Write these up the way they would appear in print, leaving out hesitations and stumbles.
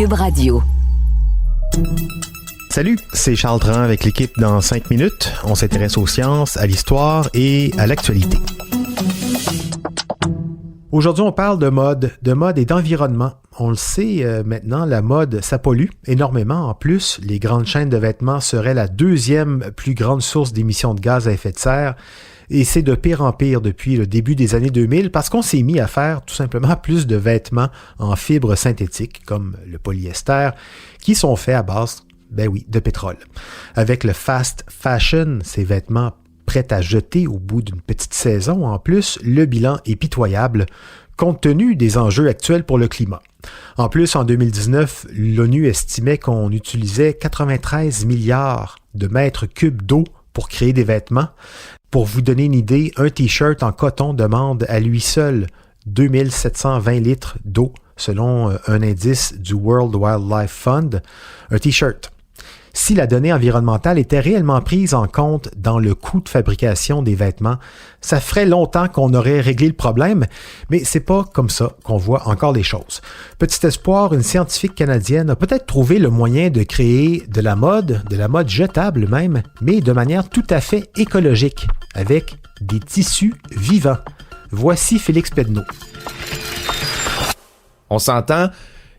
Cube Radio. Salut, c'est Charles Dran avec l'équipe dans 5 minutes. On s'intéresse aux sciences, à l'histoire et à l'actualité. Aujourd'hui, on parle de mode et d'environnement. On le sait maintenant, la mode, ça pollue énormément. En plus, les grandes chaînes de vêtements seraient la deuxième plus grande source d'émissions de gaz à effet de serre. Et c'est de pire en pire depuis le début des années 2000 parce qu'on s'est mis à faire tout simplement plus de vêtements en fibres synthétiques, comme le polyester, qui sont faits à base, de pétrole. Avec le fast fashion, ces vêtements prêts à jeter au bout d'une petite saison, en plus, le bilan est pitoyable compte tenu des enjeux actuels pour le climat. En plus, en 2019, l'ONU estimait qu'on utilisait 93 milliards de mètres cubes d'eau pour créer des vêtements. Pour vous donner une idée, un T-shirt en coton demande à lui seul 2720 litres d'eau, selon un indice du World Wildlife Fund. Un T-shirt. Si la donnée environnementale était réellement prise en compte dans le coût de fabrication des vêtements, ça ferait longtemps qu'on aurait réglé le problème, mais c'est pas comme ça qu'on voit encore les choses. Petit espoir, une scientifique canadienne a peut-être trouvé le moyen de créer de la mode jetable même, mais de manière tout à fait écologique, avec des tissus vivants. Voici Félix Pedneau. On s'entend,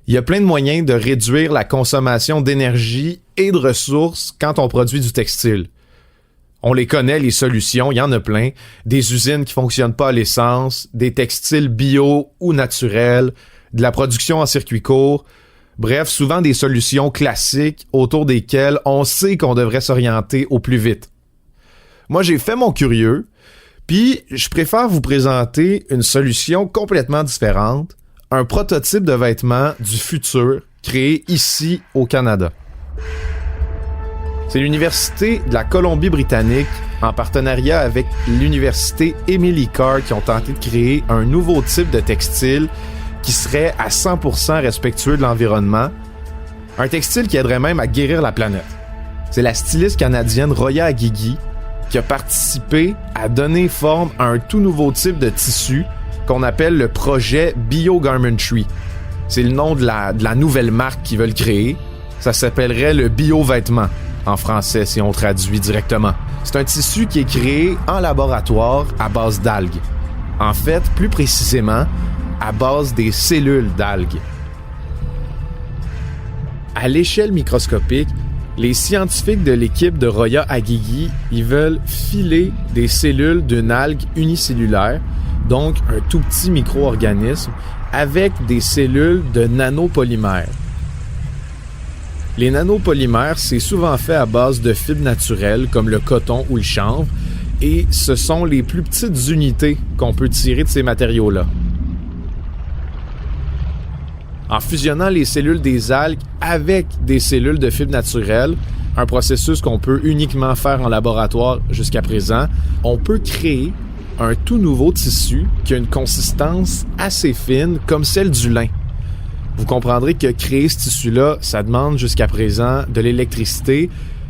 il y a plein de moyens de réduire la consommation d'énergie et de ressources quand on produit du textile. On les connaît, les solutions, il y en a plein. Des usines qui fonctionnent pas à l'essence, des textiles bio ou naturels, de la production en circuit court. Bref, souvent des solutions classiques autour desquelles on sait qu'on devrait s'orienter au plus vite. Moi, j'ai fait mon curieux, puis je préfère vous présenter une solution complètement différente, un prototype de vêtements du futur créé ici au Canada. C'est l'Université de la Colombie-Britannique, en partenariat avec l'Université Emily Carr, qui ont tenté de créer un nouveau type de textile qui serait à 100% respectueux de l'environnement. Un textile qui aiderait même à guérir la planète. C'est la styliste canadienne Roya Aguigui qui a participé à donner forme à un tout nouveau type de tissu qu'on appelle le projet Biogarmentry. C'est le nom de la nouvelle marque qu'ils veulent créer. Ça s'appellerait le bio-vêtement, en français, si on traduit directement. C'est un tissu qui est créé en laboratoire à base d'algues. En fait, plus précisément, à base des cellules d'algues. À l'échelle microscopique, les scientifiques de l'équipe de Roya Aguigui, ils veulent filer des cellules d'une algue unicellulaire, donc un tout petit micro-organisme, avec des cellules de nanopolymères. Les nanopolymères, c'est souvent fait à base de fibres naturelles comme le coton ou le chanvre, et ce sont les plus petites unités qu'on peut tirer de ces matériaux-là. En fusionnant les cellules des algues avec des cellules de fibres naturelles, un processus qu'on peut uniquement faire en laboratoire jusqu'à présent, on peut créer un tout nouveau tissu qui a une consistance assez fine comme celle du lin. Vous comprendrez que créer ce tissu-là, ça demande jusqu'à présent de l'électricité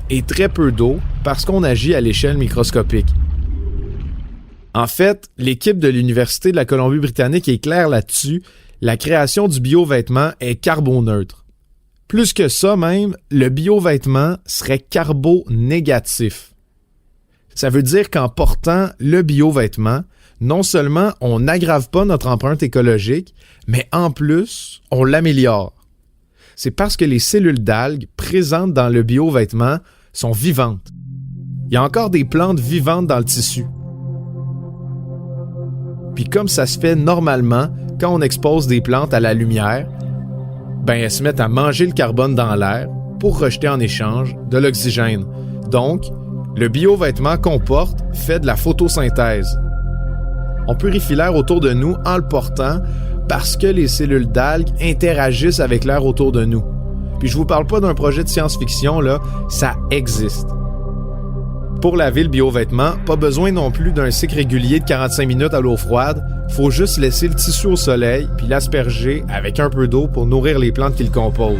et très peu d'eau parce qu'on agit à l'échelle microscopique. En fait, l'équipe de l'Université de la Colombie-Britannique est claire là-dessus. La création du bio-vêtement est carboneutre. Plus que ça même, le bio-vêtement serait carbonégatif. Ça veut dire qu'en portant le bio-vêtement, non seulement on n'aggrave pas notre empreinte écologique, mais en plus, on l'améliore. C'est parce que les cellules d'algues présentes dans le bio-vêtement sont vivantes. Il y a encore des plantes vivantes dans le tissu. Puis comme ça se fait normalement quand on expose des plantes à la lumière, elles se mettent à manger le carbone dans l'air pour rejeter en échange de l'oxygène. Donc, le bio-vêtement qu'on porte fait de la photosynthèse. On purifie l'air autour de nous en le portant parce que les cellules d'algues interagissent avec l'air autour de nous. Puis je vous parle pas d'un projet de science-fiction, là, ça existe. Pour laver le bio-vêtement, pas besoin non plus d'un cycle régulier de 45 minutes à l'eau froide, faut juste laisser le tissu au soleil puis l'asperger avec un peu d'eau pour nourrir les plantes qui le composent.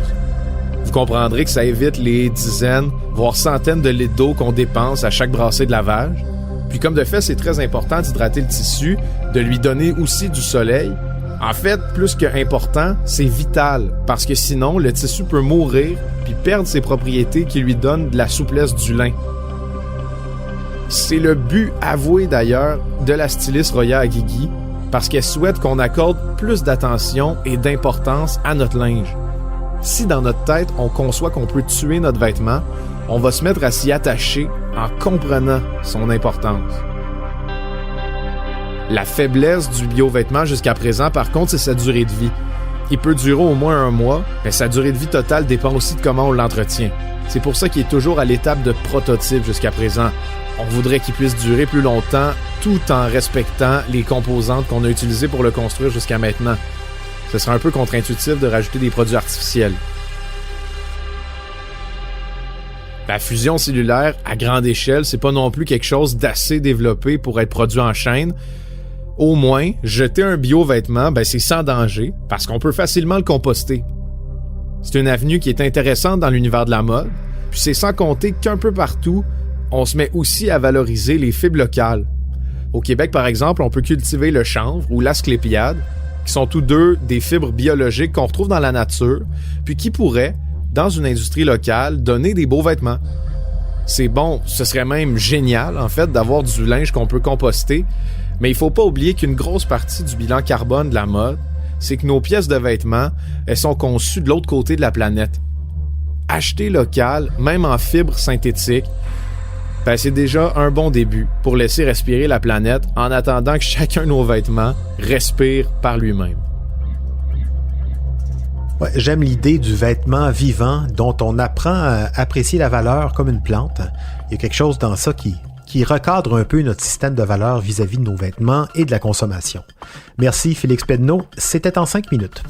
Vous comprendrez que ça évite les dizaines, voire centaines de litres d'eau qu'on dépense à chaque brassée de lavage. Puis comme de fait, c'est très important d'hydrater le tissu, de lui donner aussi du soleil. En fait, plus que important, c'est vital, parce que sinon, le tissu peut mourir puis perdre ses propriétés qui lui donnent de la souplesse du lin. C'est le but avoué d'ailleurs de la styliste Roya Aguigui, parce qu'elle souhaite qu'on accorde plus d'attention et d'importance à notre linge. Si dans notre tête, on conçoit qu'on peut tuer notre vêtement, on va se mettre à s'y attacher en comprenant son importance. La faiblesse du bio-vêtement jusqu'à présent, par contre, c'est sa durée de vie. Il peut durer au moins 1 mois, mais sa durée de vie totale dépend aussi de comment on l'entretient. C'est pour ça qu'il est toujours à l'étape de prototype jusqu'à présent. On voudrait qu'il puisse durer plus longtemps tout en respectant les composantes qu'on a utilisées pour le construire jusqu'à maintenant. Ce serait un peu contre-intuitif de rajouter des produits artificiels. La fusion cellulaire à grande échelle, c'est pas non plus quelque chose d'assez développé pour être produit en chaîne. Au moins, jeter un bio-vêtement, c'est sans danger, parce qu'on peut facilement le composter. C'est une avenue qui est intéressante dans l'univers de la mode, puis c'est sans compter qu'un peu partout, on se met aussi à valoriser les fibres locales. Au Québec, par exemple, on peut cultiver le chanvre ou l'asclépiade, qui sont tous deux des fibres biologiques qu'on retrouve dans la nature, puis qui pourraient, dans une industrie locale, donner des beaux vêtements. C'est bon, ce serait même génial, en fait, d'avoir du linge qu'on peut composter, mais il faut pas oublier qu'une grosse partie du bilan carbone de la mode, c'est que nos pièces de vêtements, elles sont conçues de l'autre côté de la planète. Acheter local, même en fibres synthétiques, c'est déjà un bon début pour laisser respirer la planète en attendant que chacun de nos vêtements respire par lui-même. Ouais, j'aime l'idée du vêtement vivant dont on apprend à apprécier la valeur comme une plante. Il y a quelque chose dans ça qui recadre un peu notre système de valeurs vis-à-vis de nos vêtements et de la consommation. Merci Félix Pedneau, c'était en 5 minutes.